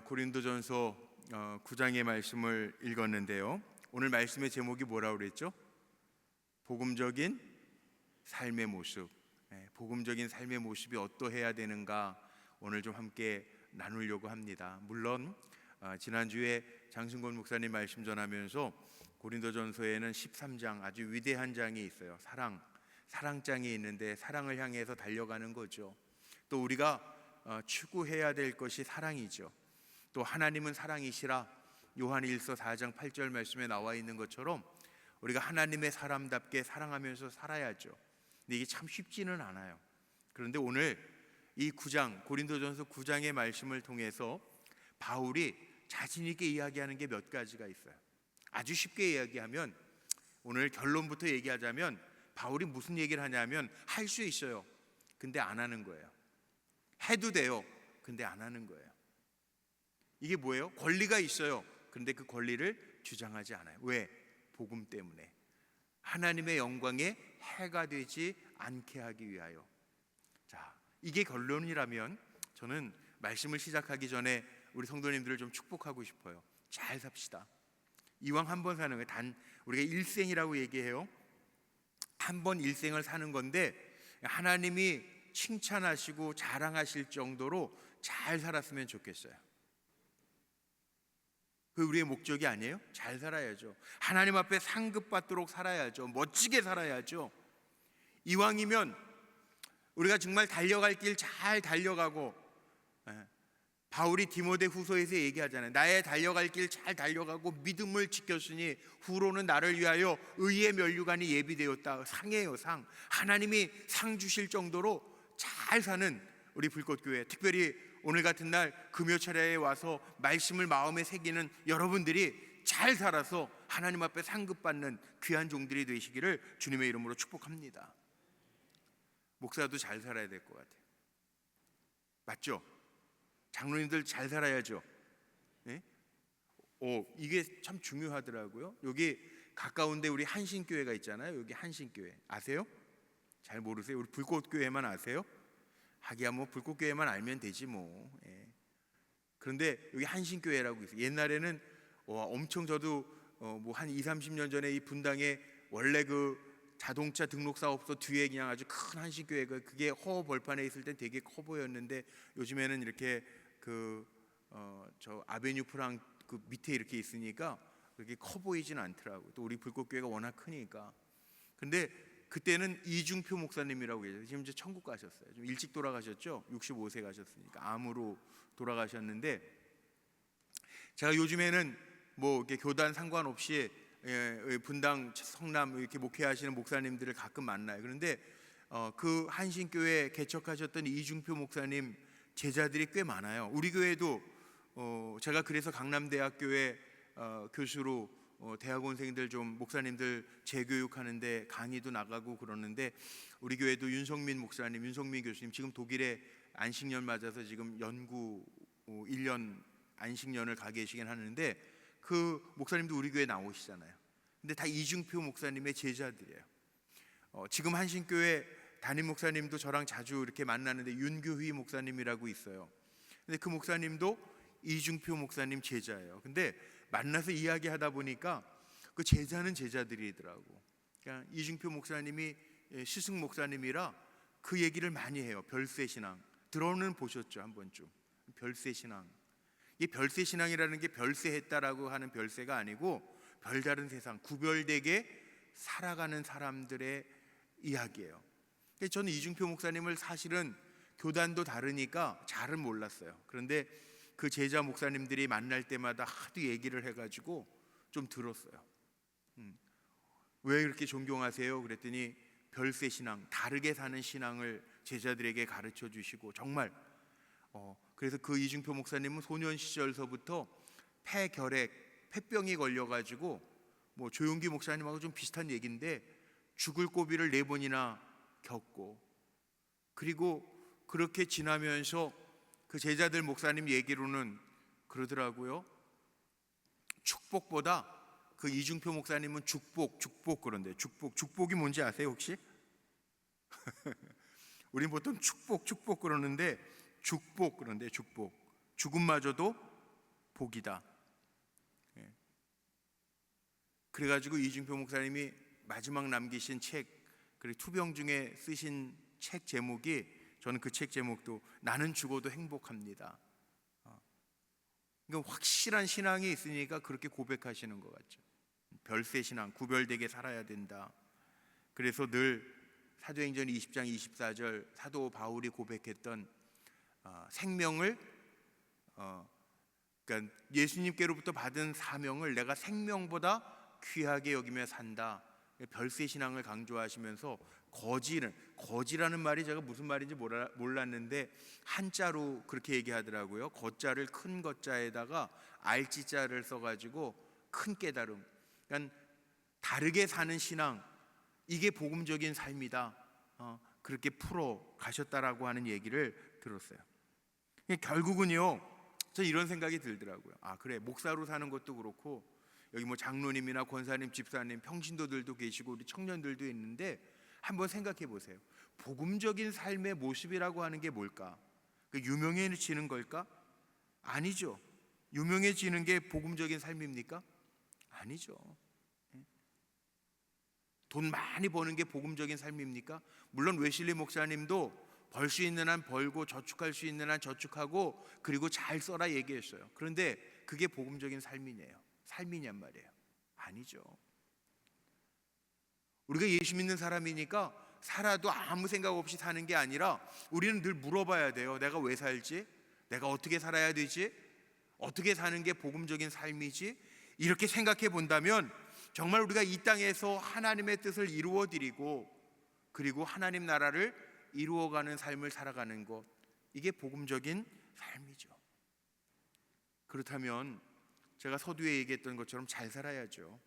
고린도전서 9장의 말씀을 읽었는데요. 오늘 말씀의 제목이 뭐라고 그랬죠? 복음적인 삶의 모습. 복음적인 삶의 모습이 어떠해야 되는가 오늘 좀 함께 나누려고 합니다. 물론 지난주에 장승권 목사님 말씀 전하면서 고린도전서에는 13장 아주 위대한 장이 있어요. 사랑장이 있는데 사랑을 향해서 달려가는 거죠. 또 우리가 추구해야 될 것이 사랑이죠. 또 하나님은 사랑이시라 요한일서 4장 8절 말씀에 나와 있는 것처럼 우리가 하나님의 사람답게 사랑하면서 살아야죠. 근데 이게 참 쉽지는 않아요. 그런데 오늘 이 9장 고린도전서 9장의 말씀을 통해서 바울이 자신 있게 이야기하는 게 몇 가지가 있어요. 아주 쉽게 이야기하면, 오늘 결론부터 얘기하자면 바울이 무슨 얘기를 하냐면 할 수 있어요. 근데 안 하는 거예요. 해도 돼요. 근데 안 하는 거예요. 이게 뭐예요? 권리가 있어요. 그런데 그 권리를 주장하지 않아요. 왜? 복음 때문에. 하나님의 영광에 해가 되지 않게 하기 위하여. 자, 이게 결론이라면 저는 말씀을 시작하기 전에 우리 성도님들을 좀 축복하고 싶어요. 잘 삽시다. 이왕 한 번 사는 거예요. 우리가 일생이라고 얘기해요. 한 번 일생을 사는 건데 하나님이 칭찬하시고 자랑하실 정도로 잘 살았으면 좋겠어요. 그 우리의 목적이 아니에요? 잘 살아야죠. 하나님 앞에 상급받도록 살아야죠. 멋지게 살아야죠. 이왕이면 우리가 정말 달려갈 길 잘 달려가고, 바울이 디모데 후서에서 얘기하잖아요. 나의 달려갈 길 잘 달려가고 믿음을 지켰으니 후로는 나를 위하여 의의 면류관이 예비되었다. 상이에요, 상. 하나님이 상 주실 정도로 잘 사는 우리 불꽃교회, 특별히 오늘 같은 날 금요철야에 와서 말씀을 마음에 새기는 여러분들이 잘 살아서 하나님 앞에 상급받는 귀한 종들이 되시기를 주님의 이름으로 축복합니다. 목사도 잘 살아야 될 것 같아요. 맞죠? 장로님들 잘 살아야죠. 네? 이게 참 중요하더라고요. 여기 가까운데 우리 한신교회가 있잖아요. 여기 한신교회 아세요? 잘 모르세요? 우리 불꽃교회만 아세요? 하기야 뭐 불꽃교회만 알면 되지 뭐. 그런데 여기 한신교회라고 있어요. 옛날에는 엄청 저도 뭐 한 20-30년 전에 이 분당에 원래 그 자동차 등록 사업소 뒤에 그냥 아주 큰 한신교회가, 그게 허 벌판에 있을 때 되게 커 보였는데 요즘에는 이렇게 저 아베뉴 프랑 그 밑에 이렇게 있으니까 그렇게 커 보이진 않더라고요. 또 우리 불꽃교회가 워낙 크니까. 근데 그때는 이중표 목사님이라고 계세요. 지금 이제 천국 가셨어요. 좀 일찍 돌아가셨죠. 65세 가셨으니까 암으로 돌아가셨는데, 제가 요즘에는 뭐 이렇게 교단 상관없이 분당, 성남 이렇게 목회하시는 목사님들을 가끔 만나요. 그런데 그 한신교회 개척하셨던 이중표 목사님 제자들이 꽤 많아요. 우리 교회도 제가 그래서 강남대학교에 교수로 대학원생들 좀 목사님들 재교육하는데 강의도 나가고 그러는데, 우리 교회도 윤성민 목사님, 윤성민 교수님 지금 독일에 안식년 맞아서 지금 연구 1년 안식년을 가 계시긴 하는데 그 목사님도 우리 교회 나오시잖아요. 근데 다 이중표 목사님의 제자들이에요. 지금 한신교회 담임 목사님도 저랑 자주 이렇게 만나는데 윤교휘 목사님이라고 있어요. 근데 그 목사님도 이중표 목사님 제자예요. 근데 만나서 이야기하다 보니까 그 제자는 제자들이더라고. 그러니까 이중표 목사님이 스승 목사님이라 그 얘기를 많이 해요. 별세신앙 들어는 보셨죠, 한 번쯤. 별세신앙. 이 별세신앙이라는 게 별세했다라고 하는 별세가 아니고 별다른 세상, 구별되게 살아가는 사람들의 이야기예요. 저는 이중표 목사님을 사실은 교단도 다르니까 잘은 몰랐어요. 그런데 그 제자 목사님들이 만날 때마다 하도 얘기를 해가지고 좀 들었어요. 왜 그렇게 존경하세요? 그랬더니 별세 신앙, 다르게 사는 신앙을 제자들에게 가르쳐 주시고, 정말 그래서 그 이중표 목사님은 소년 시절서부터 폐결핵, 폐병이 걸려가지고 뭐 조용기 목사님하고 좀 비슷한 얘기인데 죽을 고비를 4번이나 겪고, 그리고 그렇게 지나면서 그 제자들 목사님 얘기로는 그러더라고요. 축복보다 그 이중표 목사님은 축복 그런데 축복이 뭔지 아세요 혹시? 우린 보통 축복 그러는데 축복 그런데 죽음마저도 복이다. 그래가지고 이중표 목사님이 마지막 남기신 책, 그리고 투병 중에 쓰신 책 제목이, 저는 그 책 제목도 나는 죽어도 행복합니다. 그러니까 확실한 신앙이 있으니까 그렇게 고백하시는 것 같죠. 별세 신앙, 구별되게 살아야 된다. 그래서 늘 사도행전 20장 24절 사도 바울이 고백했던 생명을 그러니까 예수님께로부터 받은 사명을 내가 생명보다 귀하게 여기며 산다. 별세 신앙을 강조하시면서 거지라는 말이 제가 무슨 말인지 몰랐는데 한자로 그렇게 얘기하더라고요. 거자를 큰 거자에다가 알지자를 써가지고 큰 깨달음. 그러니까 다르게 사는 신앙, 이게 복음적인 삶이다. 그렇게 풀어 가셨다라고 하는 얘기를 들었어요. 결국은요, 저 이런 생각이 들더라고요. 그래, 목사로 사는 것도 그렇고 여기 뭐 장로님이나 권사님, 집사님, 평신도들도 계시고 우리 청년들도 있는데 한번 생각해 보세요. 복음적인 삶의 모습이라고 하는 게 뭘까? 유명해지는 걸까? 아니죠. 유명해지는 게 복음적인 삶입니까? 아니죠. 돈 많이 버는 게 복음적인 삶입니까? 물론 웨슬리 목사님도 벌 수 있는 한 벌고 저축할 수 있는 한 저축하고 그리고 잘 써라 얘기했어요. 그런데 그게 복음적인 삶이냔 말이에요. 아니죠. 우리가 예수 믿는 사람이니까 살아도 아무 생각 없이 사는 게 아니라 우리는 늘 물어봐야 돼요. 내가 왜 살지? 내가 어떻게 살아야 되지? 어떻게 사는 게 복음적인 삶이지? 이렇게 생각해 본다면 정말 우리가 이 땅에서 하나님의 뜻을 이루어 드리고 그리고 하나님 나라를 이루어가는 삶을 살아가는 것, 이게 복음적인 삶이죠. 그렇다면 제가 서두에 얘기했던 것처럼 잘 살아야죠.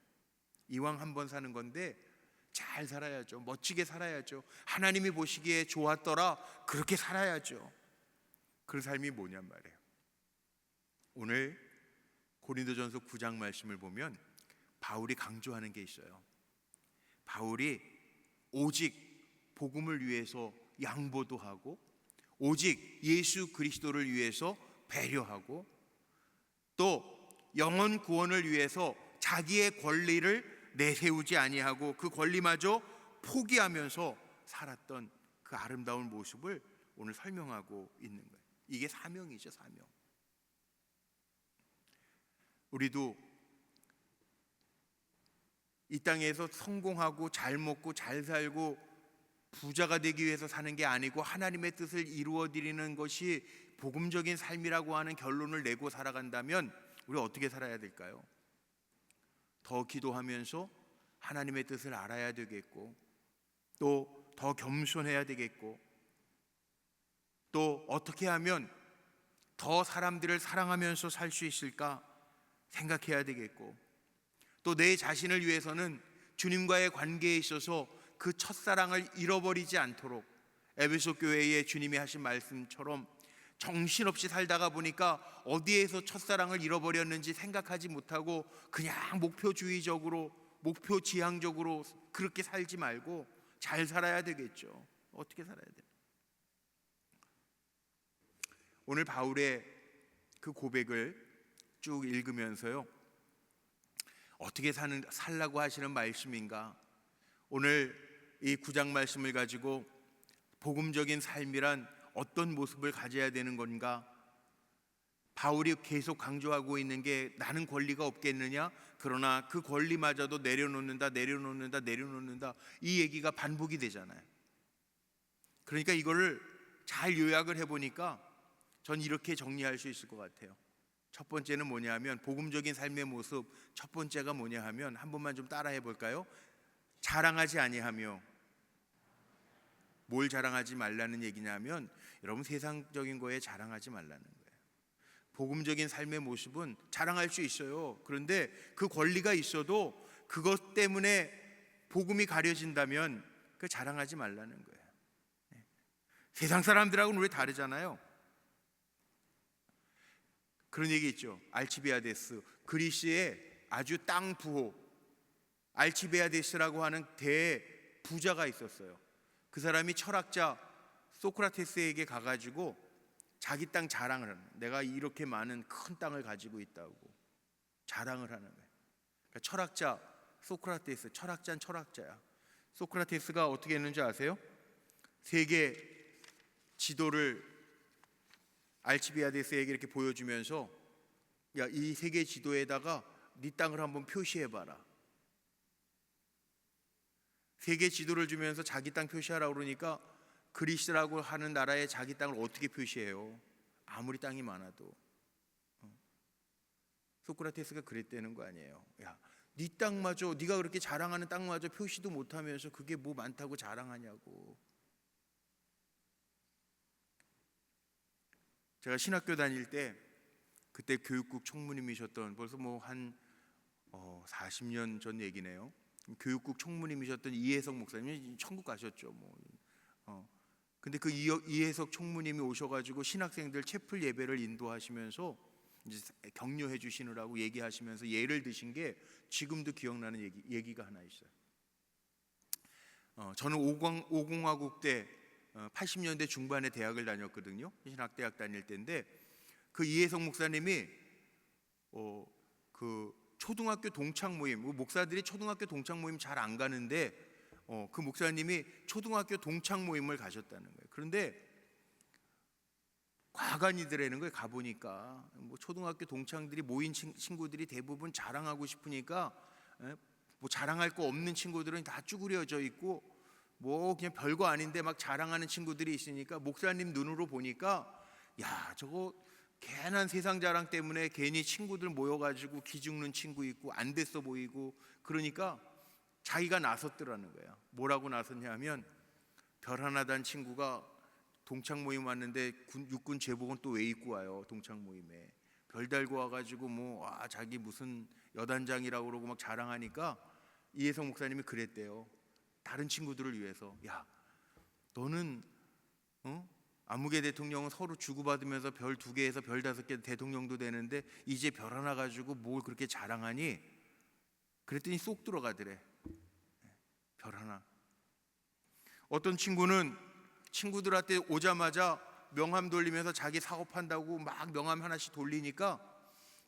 이왕 한 번 사는 건데 잘 살아야죠. 멋지게 살아야죠. 하나님이 보시기에 좋았더라, 그렇게 살아야죠. 그 삶이 뭐냔 말이에요. 오늘 고린도전서 9장 말씀을 보면 바울이 강조하는 게 있어요. 바울이 오직 복음을 위해서 양보도 하고 오직 예수 그리스도를 위해서 배려하고 또 영혼 구원을 위해서 자기의 권리를 내세우지 아니하고 그 권리마저 포기하면서 살았던 그 아름다운 모습을 오늘 설명하고 있는 거예요. 이게 사명이죠, 사명. 우리도 이 땅에서 성공하고 잘 먹고 잘 살고 부자가 되기 위해서 사는 게 아니고 하나님의 뜻을 이루어 드리는 것이 복음적인 삶이라고 하는 결론을 내고 살아간다면 우리 어떻게 살아야 될까요? 더 기도하면서 하나님의 뜻을 알아야 되겠고 또 더 겸손해야 되겠고 또 어떻게 하면 더 사람들을 사랑하면서 살 수 있을까 생각해야 되겠고 또 내 자신을 위해서는 주님과의 관계에 있어서 그 첫사랑을 잃어버리지 않도록 에베소 교회에 주님이 하신 말씀처럼 정신없이 살다가 보니까 어디에서 첫사랑을 잃어버렸는지 생각하지 못하고 그냥 목표주의적으로 목표지향적으로 그렇게 살지 말고 잘 살아야 되겠죠. 어떻게 살아야 돼요? 오늘 바울의 그 고백을 쭉 읽으면서요, 어떻게 살라고 하시는 말씀인가? 오늘 이 9장 말씀을 가지고 복음적인 삶이란 어떤 모습을 가져야 되는 건가? 바울이 계속 강조하고 있는 게 나는 권리가 없겠느냐? 그러나 그 권리마저도 내려놓는다 이 얘기가 반복이 되잖아요. 그러니까 이거를 잘 요약을 해보니까 전 이렇게 정리할 수 있을 것 같아요. 첫 번째는 뭐냐면 복음적인 삶의 모습, 첫 번째가 뭐냐 하면 한 번만 좀 따라해 볼까요? 자랑하지 아니하며. 뭘 자랑하지 말라는 얘기냐면 여러분 세상적인 거에 자랑하지 말라는 거예요. 복음적인 삶의 모습은 자랑할 수 있어요. 그런데 그 권리가 있어도 그것 때문에 복음이 가려진다면 그 자랑하지 말라는 거예요. 세상 사람들하고는 왜 다르잖아요. 그런 얘기 있죠. 알치비아데스, 그리스의 아주 땅 부호 알치비아데스라고 하는 대부자가 있었어요. 그 사람이 철학자 소크라테스에게 가가지고 자기 땅 자랑을 하는 거예요. 내가 이렇게 많은 큰 땅을 가지고 있다고 자랑을 하는 거예요. 그러니까 철학자 소크라테스, 철학자는 철학자야. 소크라테스가 어떻게 했는지 아세요? 세계 지도를 알치비아데스에게 이렇게 보여주면서 야, 이 세계 지도에다가 네 땅을 한번 표시해봐라. 세계 지도를 주면서 자기 땅 표시하라고 그러니까 그리스라고 하는 나라의 자기 땅을 어떻게 표시해요? 아무리 땅이 많아도. 소크라테스가 그랬다는 거 아니에요. 야, 네 땅마저, 네가 그렇게 자랑하는 땅마저 표시도 못하면서 그게 뭐 많다고 자랑하냐고. 제가 신학교 다닐 때 그때 교육국 총무님이셨던, 벌써 뭐 한 40년 전 얘기네요. 교육국 총무님이셨던 이해석 목사님이 천국 가셨죠. 근데 그 이해석 총무님이 오셔가지고 신학생들 채플 예배를 인도하시면서 이제 격려해 주시느라고 얘기하시면서 예를 드신 게 지금도 기억나는 얘기가 하나 있어요. 저는 5공화국 때 80년대 중반에 대학을 다녔거든요. 신학대학 다닐 때인데 그 이해석 목사님이 그 초등학교 동창 모임, 목사들이 초등학교 동창 모임 잘 안 가는데 그 목사님이 초등학교 동창 모임을 가셨다는 거예요. 그런데 과간이더라는 거예요. 가보니까 뭐 초등학교 동창들이 모인 친구들이 대부분 자랑하고 싶으니까 뭐 자랑할 거 없는 친구들은 다 쭈그려져 있고 뭐 그냥 별거 아닌데 막 자랑하는 친구들이 있으니까 목사님 눈으로 보니까 야, 저거 괜한 세상 자랑 때문에 괜히 친구들 모여가지고 기죽는 친구 있고 안 됐어 보이고 그러니까 자기가 나섰더라는 거야. 뭐라고 나섰냐면 별 하나 단 친구가 동창 모임 왔는데 육군 제복은 또 왜 입고 와요? 동창 모임에 별 달고 와가지고 뭐 자기 무슨 여단장이라고 그러고 막 자랑하니까 이해성 목사님이 그랬대요. 다른 친구들을 위해서 야, 너는 아무개 대통령은 서로 주고받으면서 별 2개에서 별 5개 대통령도 되는데 이제 별 하나 가지고 뭘 그렇게 자랑하니? 그랬더니 쏙 들어가더래. 별 하나. 어떤 친구는 친구들한테 오자마자 명함 돌리면서 자기 사업한다고 막 명함 하나씩 돌리니까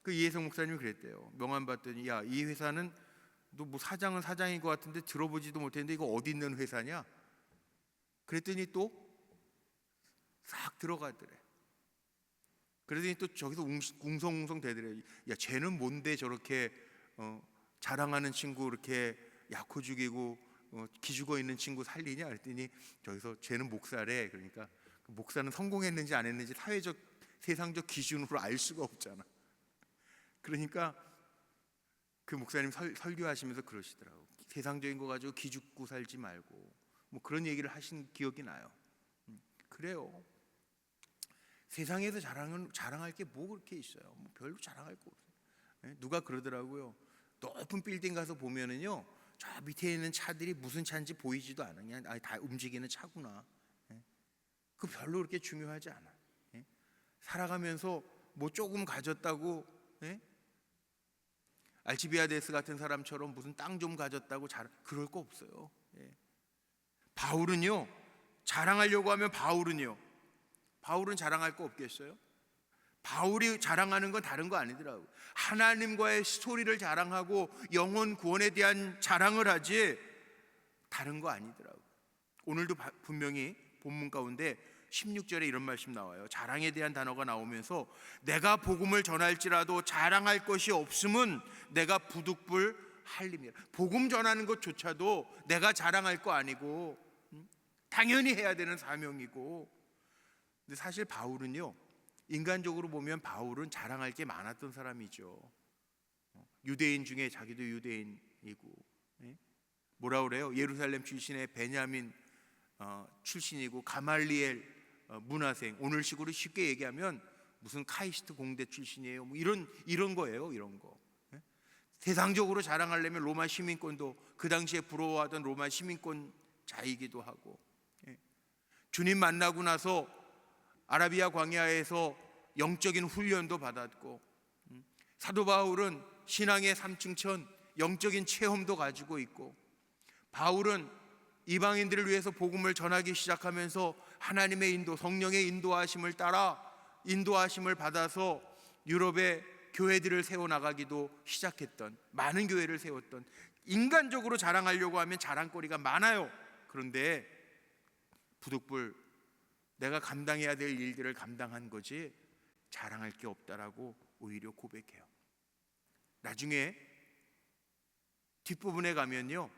그 이해성 목사님이 그랬대요. 명함 봤더니 야, 이 회사는 너 뭐 사장은 사장인 것 같은데 들어보지도 못했는데 이거 어디 있는 회사냐? 그랬더니 또 싹 들어가더래. 그러더니 또 저기서 웅성웅성 대더래. 야, 쟤는 뭔데 저렇게 자랑하는 친구 이렇게 약호 죽이고 기죽어 있는 친구 살리냐? 그랬더니 저기서 쟤는 목사래. 그러니까 그 목사는 성공했는지 안 했는지 사회적 세상적 기준으로 알 수가 없잖아. 그러니까 그 목사님 설교하시면서 그러시더라고. 세상적인 거 가지고 기죽고 살지 말고 뭐 그런 얘기를 하신 기억이 나요. 그래요. 세상에서 자랑할 게 뭐 그렇게 있어요? 뭐 별로 자랑할 거 없어요. 누가 그러더라고요. 높은 빌딩 가서 보면은요, 저 밑에 있는 차들이 무슨 차인지 보이지도 않아. 그냥 다 움직이는 차구나. 그 별로 그렇게 중요하지 않아. 살아가면서 뭐 조금 가졌다고 알치비아데스 같은 사람처럼 무슨 땅 좀 가졌다고 그럴 거 없어요. 바울은요, 자랑하려고 하면 바울은 자랑할 거 없겠어요? 바울이 자랑하는 건 다른 거 아니더라고요. 하나님과의 스토리를 자랑하고 영혼 구원에 대한 자랑을 하지 다른 거 아니더라고요. 오늘도 분명히 본문 가운데 16절에 이런 말씀 나와요. 자랑에 대한 단어가 나오면서 내가 복음을 전할지라도 자랑할 것이 없음은 내가 부득불 할림이라. 복음 전하는 것조차도 내가 자랑할 거 아니고 당연히 해야 되는 사명이고. 근데 사실 바울은요, 인간적으로 보면 바울은 자랑할 게 많았던 사람이죠. 유대인 중에 자기도 유대인이고, 뭐라 그래요? 예루살렘 출신의 베냐민 출신이고 가말리엘 문화생, 오늘식으로 쉽게 얘기하면 무슨 카이스트 공대 출신이에요. 뭐 이런 거예요. 이런 거. 세상적으로 자랑하려면 로마 시민권도 그 당시에 부러워하던 로마 시민권자이기도 하고, 주님 만나고 나서 아라비아 광야에서 영적인 훈련도 받았고, 사도 바울은 신앙의 삼층천 영적인 체험도 가지고 있고, 바울은 이방인들을 위해서 복음을 전하기 시작하면서 하나님의 인도, 성령의 인도하심을 따라 인도하심을 받아서 유럽의 교회들을 세워나가기도 시작했던, 많은 교회를 세웠던, 인간적으로 자랑하려고 하면 자랑거리가 많아요. 그런데 부득불 내가 감당해야 될 일들을 감당한 거지 자랑할 게 없다라고 오히려 고백해요. 나중에 뒷부분에 가면요,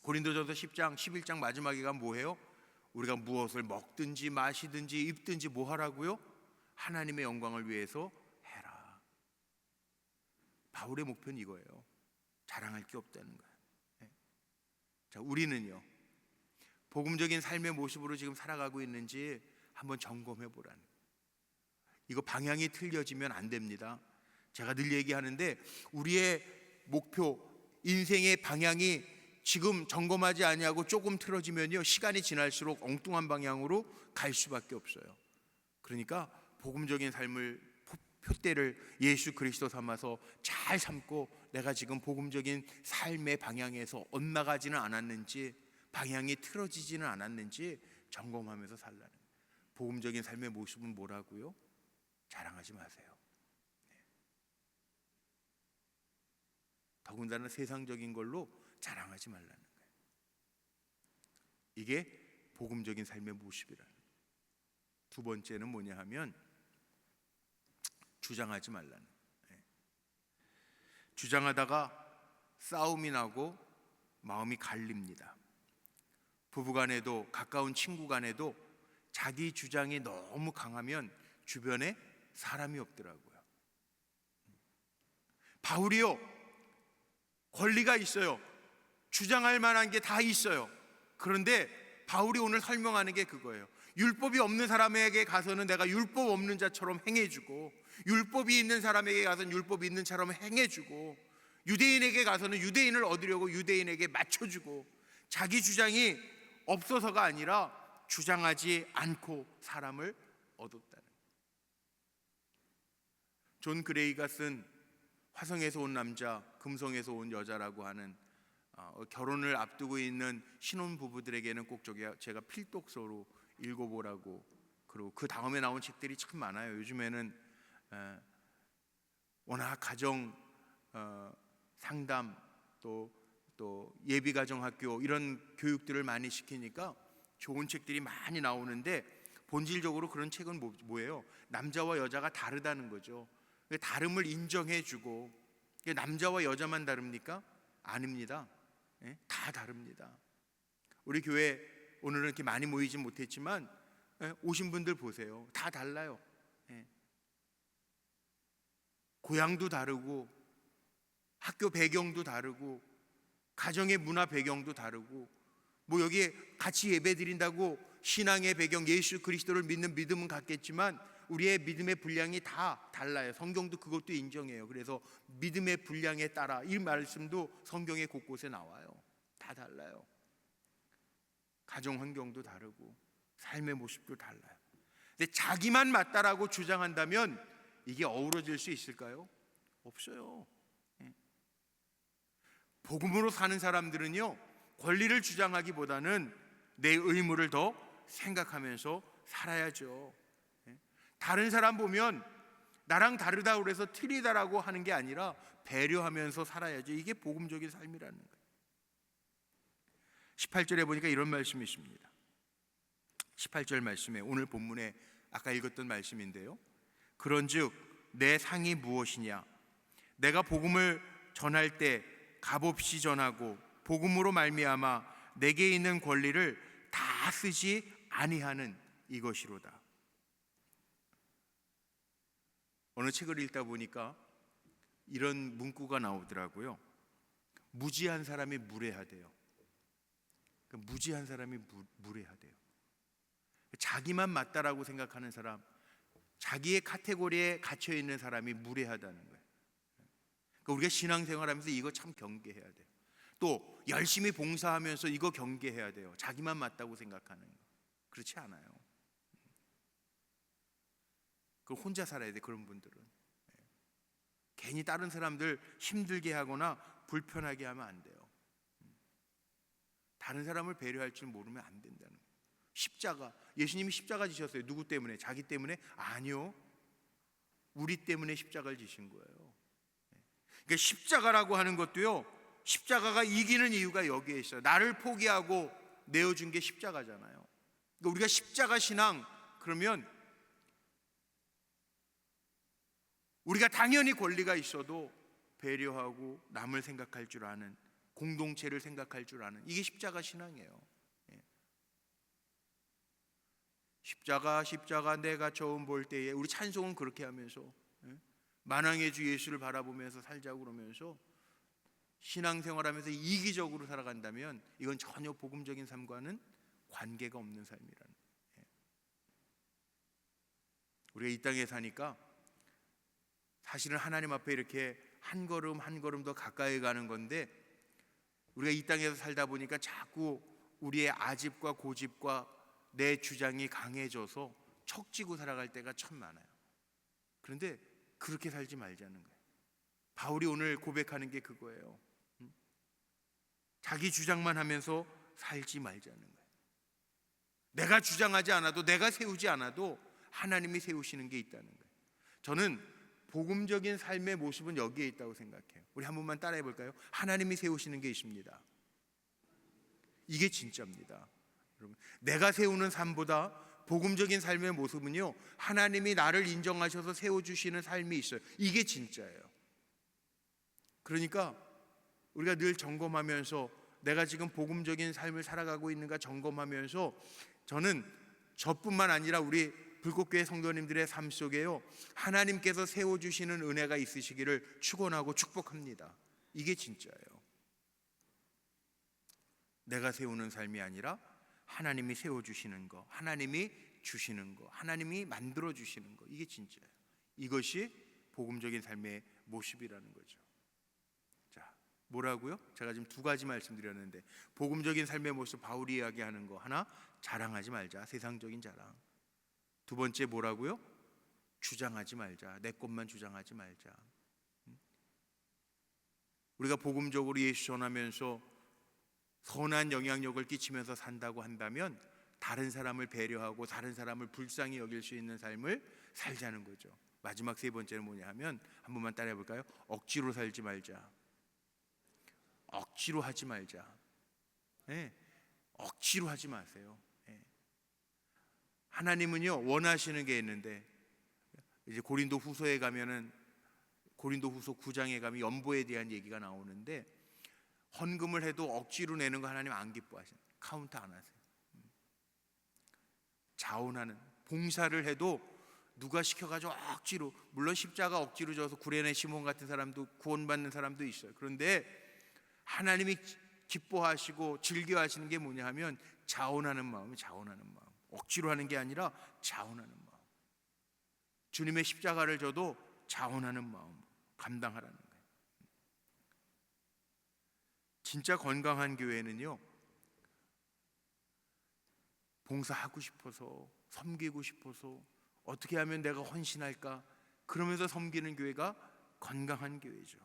고린도전서 10장 11장 마지막에가 뭐예요? 우리가 무엇을 먹든지 마시든지 입든지 뭐 하라고요? 하나님의 영광을 위해서 해라. 바울의 목표는 이거예요. 자랑할 게 없다는 거예요. 자, 우리는요, 복음적인 삶의 모습으로 지금 살아가고 있는지 한번 점검해 보라는 거예요. 이거 방향이 틀려지면 안 됩니다. 제가 늘 얘기하는데 우리의 목표, 인생의 방향이 지금 점검하지 아니하고 조금 틀어지면요, 시간이 지날수록 엉뚱한 방향으로 갈 수밖에 없어요. 그러니까 복음적인 삶을, 표대를 예수 그리스도 삼아서 잘 삼고 내가 지금 복음적인 삶의 방향에서 엇나가지는 않았는지, 방향이 틀어지지는 않았는지 점검하면서 살라는 거예요. 복음적인 삶의 모습은 뭐라고요? 자랑하지 마세요. 더군다나 세상적인 걸로 자랑하지 말라는 거예요. 이게 복음적인 삶의 모습이라는 거예요. 두 번째는 뭐냐 하면 주장하지 말라는 거예요. 주장하다가 싸움이 나고 마음이 갈립니다. 부부간에도 가까운 친구간에도 자기 주장이 너무 강하면 주변에 사람이 없더라고요. 바울이요, 권리가 있어요. 주장할 만한 게 다 있어요. 그런데 바울이 오늘 설명하는 게 그거예요. 율법이 없는 사람에게 가서는 내가 율법 없는 자처럼 행해주고, 율법이 있는 사람에게 가서는 율법이 있는 자처럼 행해주고, 유대인에게 가서는 유대인을 얻으려고 유대인에게 맞춰주고, 자기 주장이 없어서가 아니라 주장하지 않고 사람을 얻었다는. 존 그레이가 쓴 화성에서 온 남자, 금성에서 온 여자라고 하는 결혼을 앞두고 있는 신혼 부부들에게는 꼭 제가 필독서로 읽어보라고, 그리고 그 다음에 나온 책들이 참 많아요. 요즘에는 워낙 가정 상담, 또 예비 가정 학교 이런 교육들을 많이 시키니까 좋은 책들이 많이 나오는데, 본질적으로 그런 책은 뭐예요? 남자와 여자가 다르다는 거죠. 다름을 인정해주고. 남자와 여자만 다릅니까? 아닙니다. 다 다릅니다. 우리 교회 오늘은 이렇게 많이 모이진 못했지만 오신 분들 보세요. 다 달라요. 고향도 다르고, 학교 배경도 다르고, 가정의 문화 배경도 다르고, 뭐 여기에 같이 예배 드린다고 신앙의 배경, 예수 그리스도를 믿는 믿음은 같겠지만 우리의 믿음의 분량이 다 달라요. 성경도 그것도 인정해요. 그래서 믿음의 분량에 따라, 이 말씀도 성경의 곳곳에 나와요. 다 달라요. 가정 환경도 다르고 삶의 모습도 달라요. 근데 자기만 맞다라고 주장한다면 이게 어우러질 수 있을까요? 없어요. 복음으로 사는 사람들은요, 권리를 주장하기보다는 내 의무를 더 생각하면서 살아야죠. 다른 사람 보면 나랑 다르다 그래서 틀리다라고 하는 게 아니라 배려하면서 살아야죠. 이게 복음적인 삶이라는 거예요. 18절에 보니까 이런 말씀이 있습니다. 18절 말씀에, 오늘 본문에 아까 읽었던 말씀인데요, 그런즉 내 상이 무엇이냐? 내가 복음을 전할 때 값없이 전하고 복음으로 말미암아 내게 있는 권리를 다 쓰지 아니하는 이것이로다. 어느 책을 읽다 보니까 이런 문구가 나오더라고요. 무지한 사람이 무례하대요. 무지한 사람이 무례하대요. 자기만 맞다라고 생각하는 사람, 자기의 카테고리에 갇혀 있는 사람이 무례하다는 거예요. 그러니까 우리가 신앙생활하면서 이거 참 경계해야 돼요. 또 열심히 봉사하면서 이거 경계해야 돼요. 자기만 맞다고 생각하는 거. 그렇지 않아요. 그걸 혼자 살아야 돼. 그런 분들은 괜히 다른 사람들 힘들게 하거나 불편하게 하면 안 돼요. 다른 사람을 배려할 줄 모르면 안 된다는 거예요. 십자가. 예수님이 십자가 지셨어요. 누구 때문에? 자기 때문에? 아니요. 우리 때문에 십자가를 지신 거예요. 그러니까 십자가라고 하는 것도요, 십자가가 이기는 이유가 여기에 있어요. 나를 포기하고 내어준 게 십자가잖아요. 그러니까 우리가 십자가 신앙 그러면 우리가 당연히 권리가 있어도 배려하고 남을 생각할 줄 아는, 공동체를 생각할 줄 아는, 이게 십자가 신앙이에요. 십자가 십자가 내가 처음 볼 때에, 우리 찬송은 그렇게 하면서 만왕의 주 예수를 바라보면서 살자고 그러면서 신앙생활하면서 이기적으로 살아간다면 이건 전혀 복음적인 삶과는 관계가 없는 삶이라는. 우리가 이 땅에 사니까 사실은 하나님 앞에 이렇게 한 걸음 한 걸음 더 가까이 가는 건데, 우리가 이 땅에서 살다 보니까 자꾸 우리의 아집과 고집과 내 주장이 강해져서 척지고 살아갈 때가 참 많아요. 그런데 그렇게 살지 말자는 거예요. 바울이 오늘 고백하는 게 그거예요. 자기 주장만 하면서 살지 말자는 거예요. 내가 주장하지 않아도, 내가 세우지 않아도 하나님이 세우시는 게 있다는 거예요. 저는 복음적인 삶의 모습은 여기에 있다고 생각해요. 우리 한 번만 따라해 볼까요? 하나님이 세우시는 게 있습니다. 이게 진짜입니다. 여러분, 내가 세우는 삶보다 복음적인 삶의 모습은요, 하나님이 나를 인정하셔서 세워주시는 삶이 있어요. 이게 진짜예요. 그러니까 우리가 늘 점검하면서 내가 지금 복음적인 삶을 살아가고 있는가 점검하면서, 저는 저뿐만 아니라 우리 불꽃교회 성도님들의 삶 속에요, 하나님께서 세워주시는 은혜가 있으시기를 축원하고 축복합니다. 이게 진짜예요. 내가 세우는 삶이 아니라 하나님이 세워주시는 거, 하나님이 주시는 거, 하나님이 만들어주시는 거, 이게 진짜예요. 이것이 복음적인 삶의 모습이라는 거죠. 자, 뭐라고요? 제가 지금 두 가지 말씀드렸는데, 복음적인 삶의 모습 바울이 이야기하는 거 하나, 자랑하지 말자, 세상적인 자랑. 두 번째 뭐라고요? 주장하지 말자, 내 것만 주장하지 말자. 우리가 복음적으로 예수 전하면서 선한 영향력을 끼치면서 산다고 한다면 다른 사람을 배려하고 다른 사람을 불쌍히 여길 수 있는 삶을 살자는 거죠. 마지막 세 번째는 뭐냐 하면, 한 번만 따라해 볼까요? 억지로 살지 말자. 억지로 하지 말자. 네, 억지로 하지 마세요. 네. 하나님은요, 원하시는 게 있는데, 이제 고린도 후서에 가면은, 고린도 후서 9장에 가면 연보에 대한 얘기가 나오는데, 헌금을 해도 억지로 내는 거 하나님 안 기뻐하시는, 카운트 안 하세요. 자원하는, 봉사를 해도 누가 시켜가지고 억지로, 물론 십자가 억지로 져서 구레네 시몬 같은 사람도 구원받는 사람도 있어요. 그런데 하나님이 기뻐하시고 즐겨하시는 게 뭐냐 하면 자원하는 마음이, 자원하는 마음. 억지로 하는 게 아니라 자원하는 마음. 주님의 십자가를 져도 자원하는 마음, 감당하라는 거예요. 진짜 건강한 교회는요, 봉사하고 싶어서, 섬기고 싶어서, 어떻게 하면 내가 헌신할까, 그러면서 섬기는 교회가 건강한 교회죠.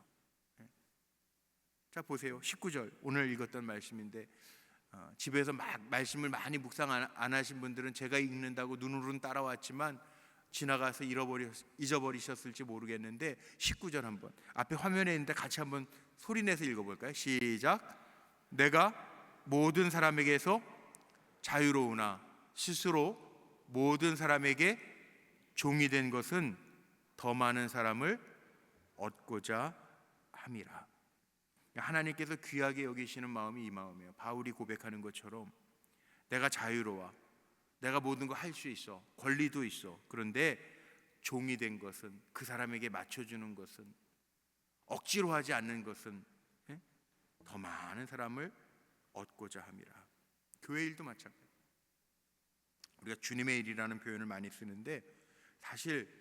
자, 보세요. 19절, 오늘 읽었던 말씀인데, 집에서 막 말씀을 많이 묵상 안 하신 분들은 제가 읽는다고 눈으로는 따라왔지만 지나가서 잊어버리셨을지 모르겠는데, 19절 한번 앞에 화면에 있는데 같이 한번 소리내서 읽어볼까요? 시작. 내가 모든 사람에게서 자유로우나 스스로 모든 사람에게 종이 된 것은 더 많은 사람을 얻고자 함이라. 하나님께서 귀하게 여기시는 마음이 이 마음이에요. 바울이 고백하는 것처럼 내가 자유로워, 내가 모든 거 할 수 있어, 권리도 있어. 그런데 종이 된 것은, 그 사람에게 맞춰주는 것은, 억지로 하지 않는 것은 더 많은 사람을 얻고자 함이라. 교회 일도 마찬가지. 우리가 주님의 일이라는 표현을 많이 쓰는데, 사실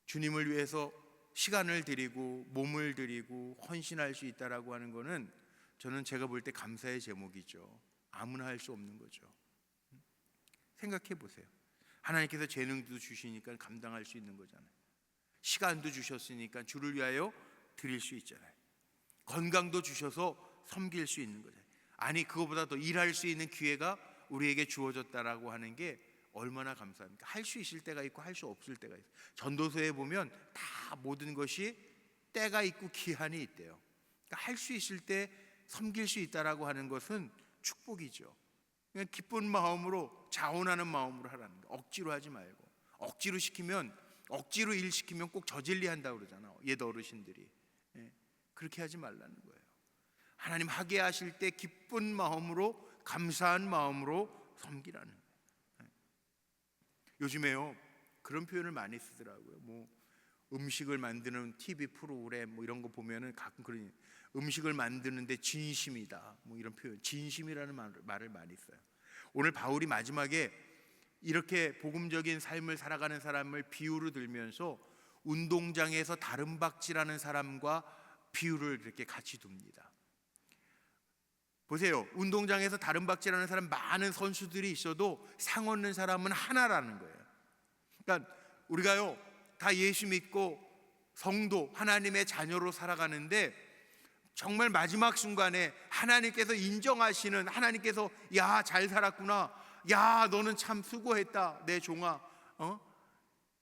주님을 위해서 시간을 드리고 몸을 드리고 헌신할 수 있다라고 하는 거는, 저는 제가 볼 때 감사의 제목이죠. 아무나 할 수 없는 거죠. 생각해 보세요. 하나님께서 재능도 주시니까 감당할 수 있는 거잖아요. 시간도 주셨으니까 주를 위하여 드릴 수 있잖아요. 건강도 주셔서 섬길 수 있는 거잖아요. 아니, 그거보다 더 일할 수 있는 기회가 우리에게 주어졌다라고 하는 게 얼마나 감사합니까? 할 수 있을 때가 있고 할 수 없을 때가 있어요. 전도서에 보면 다 모든 것이 때가 있고 기한이 있대요. 그러니까 할 수 있을 때 섬길 수 있다라고 하는 것은 축복이죠. 그냥 기쁜 마음으로, 자원하는 마음으로 하라는 거. 억지로 하지 말고. 억지로 일 시키면 꼭 저질리 한다고 그러잖아요, 옛 어르신들이. 그렇게 하지 말라는 거예요. 하나님 하게 하실 때 기쁜 마음으로, 감사한 마음으로 섬기라는 거예요. 요즘에요 그런 표현을 많이 쓰더라고요. 뭐 음식을 만드는 TV 프로그램 뭐 이런 거 보면은 가끔 그런, 음식을 만드는데 진심이다, 뭐 이런 표현, 진심이라는 말을 많이 써요. 오늘 바울이 마지막에 이렇게 복음적인 삶을 살아가는 사람을 비유로 들면서 운동장에서 다름박질하는 사람과 비유를 이렇게 같이 둡니다. 보세요, 운동장에서 다름박질하는 사람, 많은 선수들이 있어도 상 얻는 사람은 하나라는 거예요. 그러니까 우리가요 다 예수 믿고 성도, 하나님의 자녀로 살아가는데 정말 마지막 순간에 하나님께서 인정하시는, 하나님께서 야 잘 살았구나, 야 너는 참 수고했다 내 종아,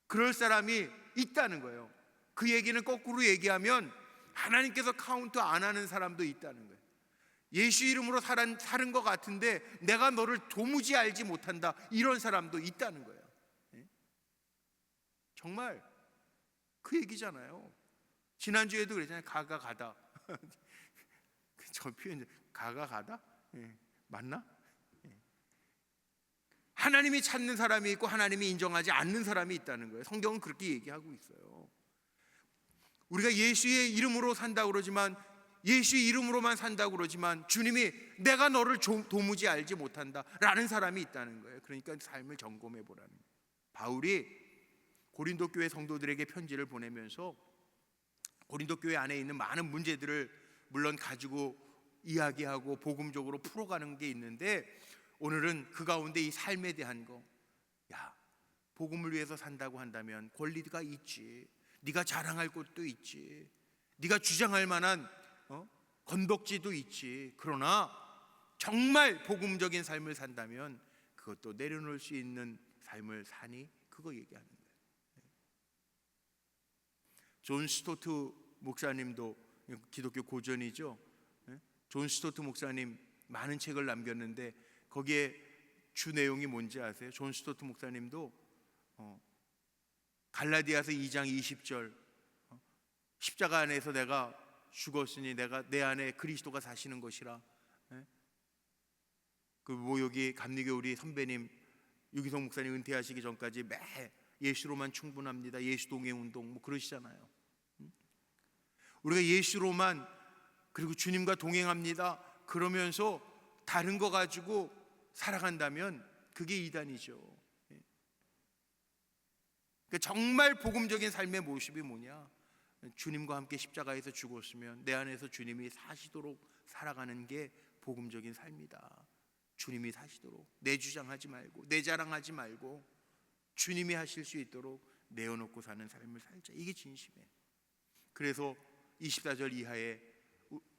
그럴 사람이 있다는 거예요. 그 얘기는 거꾸로 얘기하면 하나님께서 카운트 안 하는 사람도 있다는 거예요. 예수 이름으로 사는 것 같은데 내가 너를 도무지 알지 못한다, 이런 사람도 있다는 거예요. 정말 그 얘기잖아요. 지난주에도 그랬잖아요. 가가 가다. 저 표현, 가가 가다? 맞나? 하나님이 찾는 사람이 있고 하나님이 인정하지 않는 사람이 있다는 거예요. 성경은 그렇게 얘기하고 있어요. 우리가 예수의 이름으로 산다고 그러지만, 예수의 이름으로만 산다고 그러지만 주님이 내가 너를 도무지 알지 못한다 라는 사람이 있다는 거예요. 그러니까 삶을 점검해 보라는 거예요. 바울이 고린도 교회 성도들에게 편지를 보내면서 고린도 교회 안에 있는 많은 문제들을 물론 가지고 이야기하고 복음적으로 풀어가는 게 있는데, 오늘은 그 가운데 이 삶에 대한 거, 야 복음을 위해서 산다고 한다면 권리가 있지, 네가 자랑할 것도 있지, 네가 주장할 만한 건덕지도 있지. 그러나 정말 복음적인 삶을 산다면 그것도 내려놓을 수 있는 삶을 사니, 그거 얘기하는 거예요. 존 스토트 목사님도 기독교 고전이죠. 존 스토트 목사님 많은 책을 남겼는데 거기에 주 내용이 뭔지 아세요? 존 스토트 목사님도 갈라디아서 2장 20절, 십자가 안에서 내가 죽었으니 내가 내 안에 그리스도가 사시는 것이라. 그 여기 감리교 우리 선배님 유기성 목사님 은퇴하시기 전까지 매 예수로만 충분합니다, 예수 동행 운동 뭐 그러시잖아요. 우리가 예수로만, 그리고 주님과 동행합니다 그러면서 다른 거 가지고 살아간다면 그게 이단이죠. 그러니까 정말 복음적인 삶의 모습이 뭐냐? 주님과 함께 십자가에서 죽었으면 내 안에서 주님이 사시도록 살아가는 게 복음적인 삶이다. 주님이 사시도록, 내 주장하지 말고 내 자랑하지 말고 주님이 하실 수 있도록 내어놓고 사는 삶을 살자. 이게 진심이에요. 그래서 24절 이하에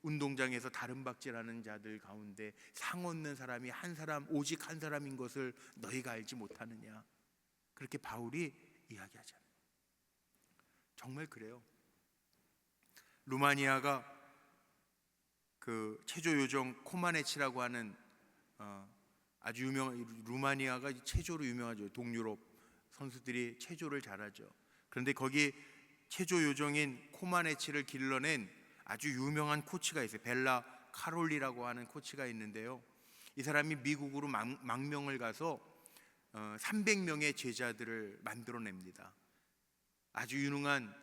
운동장에서 다름박질하는 자들 가운데 상 얻는 사람이 한 사람, 오직 한 사람인 것을 너희가 알지 못하느냐, 그렇게 바울이 이야기하잖아요. 정말 그래요. 루마니아가 그 체조 요정 코마네치라고 하는 아주 유명한, 루마니아가 체조로 유명하죠. 동유럽 선수들이 체조를 잘하죠. 그런데 거기 체조 요정인 코마네치를 길러낸 아주 유명한 코치가 있어요. 벨라 카롤리라고 하는 코치가 있는데요, 이 사람이 미국으로 망명을 가서 300명의 제자들을 만들어냅니다. 아주 유능한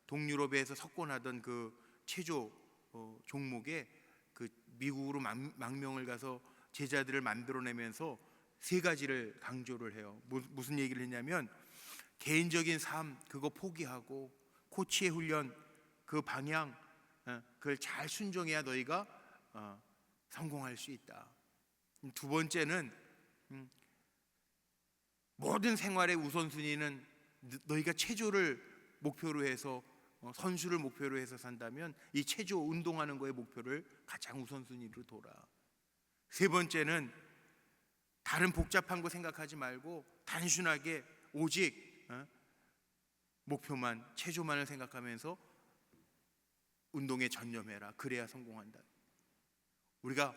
동유럽에서 석권하던 그 체조 종목에 그 미국으로 망명을 가서 제자들을 만들어내면서 세 가지를 강조를 해요. 무슨 얘기를 했냐면, 개인적인 삶 그거 포기하고 코치의 훈련 그 방향, 그걸 잘 순종해야 너희가 성공할 수 있다. 두 번째는 모든 생활의 우선순위는 너희가 체조를 목표로 해서, 선수를 목표로 해서 산다면 이 체조 운동하는 거의 목표를 가장 우선순위로 둬라. 세 번째는 다른 복잡한 거 생각하지 말고 단순하게 오직 목표만, 체조만을 생각하면서 운동에 전념해라. 그래야 성공한다. 우리가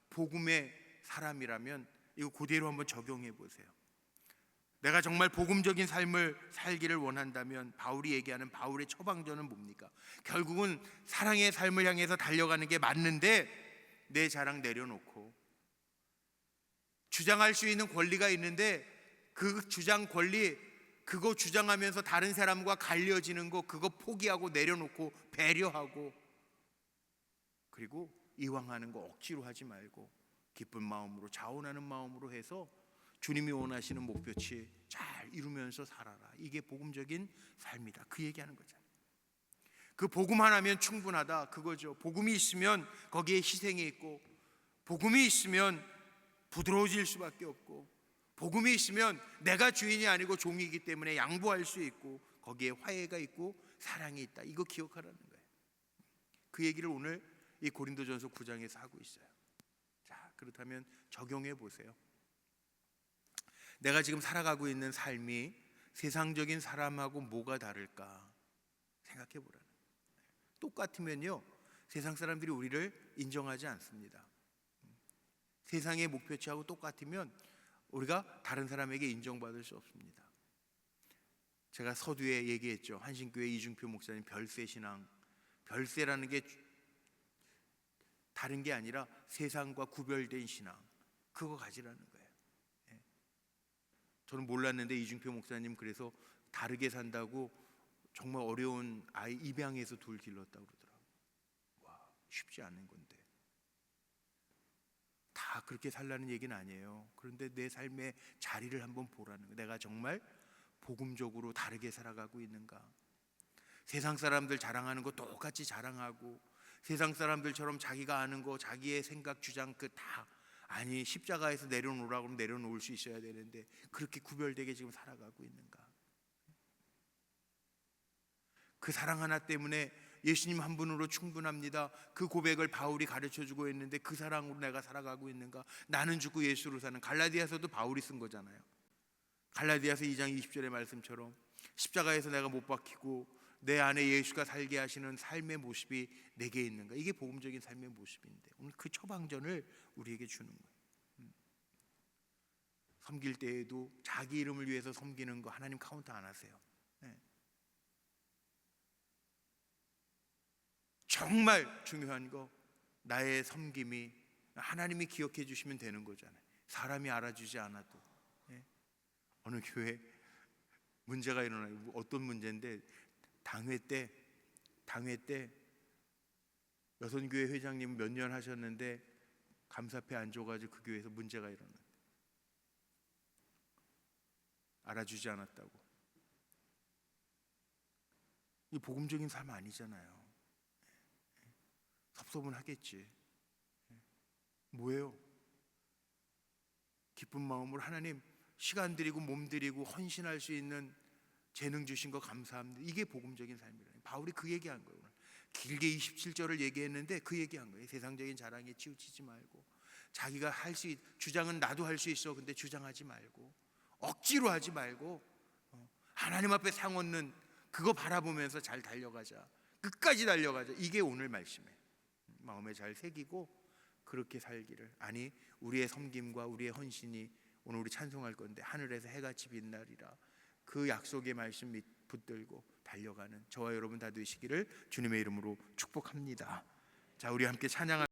복음의 사람이라면 이거 그대로 한번 적용해 보세요. 내가 정말 복음적인 삶을 살기를 원한다면 바울이 얘기하는 바울의 처방전은 뭡니까? 결국은 사랑의 삶을 향해서 달려가는 게 맞는데 내 자랑 내려놓고, 주장할 수 있는 권리가 있는데 그 주장 권리, 그거 주장하면서 다른 사람과 갈려지는 거, 그거 포기하고 내려놓고 배려하고, 그리고 이왕하는 거 억지로 하지 말고 기쁜 마음으로, 자원하는 마음으로 해서 주님이 원하시는 목표치 잘 이루면서 살아라. 이게 복음적인 삶이다. 그 얘기하는 거잖아요. 그 복음 하나면 충분하다, 그거죠. 복음이 있으면 거기에 희생이 있고, 복음이 있으면 부드러워질 수밖에 없고, 복음이 있으면 내가 주인이 아니고 종이기 때문에 양보할 수 있고, 거기에 화해가 있고 사랑이 있다. 이거 기억하라는 거예요. 그 얘기를 오늘 이 고린도전서 9장에서 하고 있어요. 자, 그렇다면 적용해 보세요. 내가 지금 살아가고 있는 삶이 세상적인 사람하고 뭐가 다를까 생각해 보라는 거예요. 똑같으면요, 세상 사람들이 우리를 인정하지 않습니다. 세상의 목표치하고 똑같으면 우리가 다른 사람에게 인정받을 수 없습니다. 제가 서두에 얘기했죠. 한신교회 이중표 목사님 별세신앙. 별세라는 게 다른 게 아니라 세상과 구별된 신앙, 그거 가지라는 거예요. 저는 몰랐는데 이중표 목사님 그래서 다르게 산다고 정말 어려운 아이 입양해서 둘 길렀다고 그러더라고요. 와, 쉽지 않은 건데. 다 그렇게 살라는 얘기는 아니에요. 그런데 내 삶의 자리를 한번 보라는 거예요. 내가 정말 복음적으로 다르게 살아가고 있는가. 세상 사람들 자랑하는 거 똑같이 자랑하고, 세상 사람들처럼 자기가 아는 거, 자기의 생각, 주장 그 다, 아니 십자가에서 내려놓으라고 하면 내려놓을 수 있어야 되는데 그렇게 구별되게 지금 살아가고 있는가. 그 사랑 하나 때문에 예수님 한 분으로 충분합니다. 그 고백을 바울이 가르쳐주고 있는데 그 사랑으로 내가 살아가고 있는가. 나는 죽고 예수로 사는, 갈라디아서도 바울이 쓴 거잖아요. 갈라디아서 2장 20절의 말씀처럼 십자가에서 내가 못 박히고 내 안에 예수가 살게 하시는 삶의 모습이 내게 있는가. 이게 복음적인 삶의 모습인데 오늘 그 처방전을 우리에게 주는 거예요. 섬길 때에도 자기 이름을 위해서 섬기는 거 하나님 카운트 안 하세요. 정말 중요한 거, 나의 섬김이 하나님이 기억해 주시면 되는 거잖아요. 사람이 알아주지 않아도. 어느 교회 문제가 일어나요. 어떤 문제인데 당회 때 여선교회 회장님 몇 년 하셨는데 감사패 안 줘가지고 그 교회에서 문제가 일어났어요. 알아주지 않았다고. 이 복음적인 삶 아니잖아요. 섭섭은 하겠지. 뭐예요? 기쁜 마음으로 하나님 시간 드리고 몸 드리고 헌신할 수 있는 재능 주신 거 감사합니다. 이게 복음적인 삶이라니. 바울이 그 얘기한 거예요. 오늘 길게 27절을 얘기했는데 그 얘기한 거예요. 세상적인 자랑에 치우치지 말고, 자기가 할 수 주장은 나도 할 수 있어. 근데 주장하지 말고, 억지로 하지 말고, 하나님 앞에 상 얻는 그거 바라보면서 잘 달려가자. 끝까지 달려가자. 이게 오늘 말씀이에요. 마음에 잘 새기고 그렇게 살기를. 아니, 우리의 섬김과 우리의 헌신이 오늘 우리 찬송할 건데 하늘에서 해같이 빛나리라, 그 약속의 말씀 붙들고 달려가는 저와 여러분 다 되시기를 주님의 이름으로 축복합니다. 자, 우리 함께 찬양할